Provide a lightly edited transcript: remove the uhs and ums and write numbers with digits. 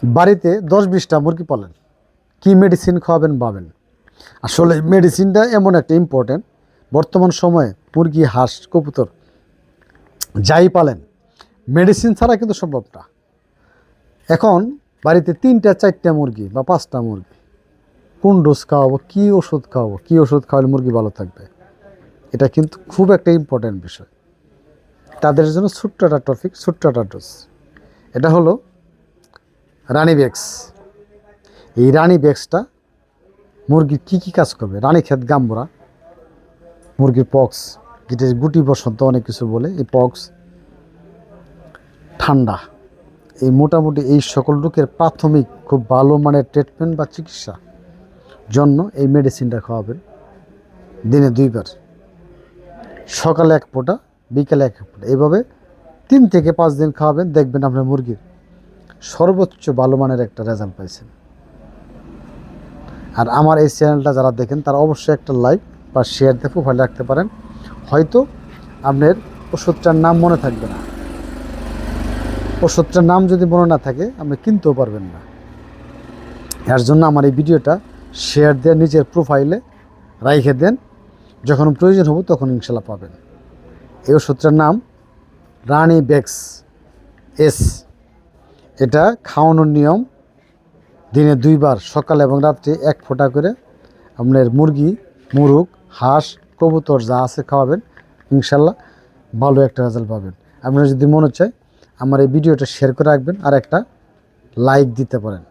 বাড়িতে 10-20টা মুরগি পালেন, কি মেডিসিন খাওয়াবেন ভাবেন। আসলে মেডিসিনটা এমন একটা ইম্পর্টেন্ট, বর্তমান সময়ে মুরগি, হাঁস, কবুতর যাই পালেন মেডিসিন ছাড়া কিন্তু সম্ভব না। এখন বাড়িতে 3-4টা মুরগি বা 5টা মুরগি, কোন ডোজ খাওয়াবো, কী ওষুধ খাওয়াবো, কী ওষুধ খাওয়ালে মুরগি ভালো থাকবে, এটা কিন্তু খুব একটা ইম্পর্টেন্ট বিষয়। তাদের জন্য ছোট্ট একটা টপিক, ছোট্ট একটা ডোজ। এটা হলো রানিভেক্স। এই রানিভেক্সটা মুরগির কী কী কাজ করবে? রানীক্ষেত গাম্বরা, মুরগির পক্স, যেটা গুটি বসন্ত অনেক কিছু বলে, এই পক্স, ঠান্ডা, এই মোটামুটি এই সকল রোগের প্রাথমিক খুব ভালো মানের ট্রিটমেন্ট বা চিকিৎসা জন্য এই মেডিসিনটা খাওয়াবেন দিনে 2 বার, সকালে 1 ফোঁটা, বিকালে 1 ফোঁটা, এইভাবে 3 থেকে 5 দিন খাওয়াবেন। দেখবেন আপনার মুরগির সর্বোচ্চ ভালো মানের একটা রেজাল্ট পাইছেন। আর আমার এই চ্যানেলটা যারা দেখেন তারা অবশ্যই একটা লাইক বা শেয়ার দিয়ে প্রোফাইল রাখতে পারেন। হয়তো আপনার ওষুধটার নাম মনে থাকবে না, ওষুধটার নাম যদি মনে না থাকে আপনি কিনতেও পারবেন না। এর জন্য আমার এই ভিডিওটা শেয়ার দিয়ে নিজের প্রোফাইলে রাইখে দেন, যখন প্রয়োজন হবে তখন ইনশাল্লাহ পাবেন। এই ওষুধটার নাম রানিভেক্স এস। এটা খাওয়ানোর নিয়ম দিনে 2 বার, সকালে এবং রাত্রে 1 ফোঁটা করে আপনার মুরগি, মুরগ, হাঁস, কবুতর যা আছে খাওয়াবেন, ইনশাল্লাহ ভালো একটা রেজাল্ট পাবেন। আপনার যদি মনে চায় আমার এই ভিডিওটা শেয়ার করে রাখবেন আর একটা লাইক দিতে পারেন।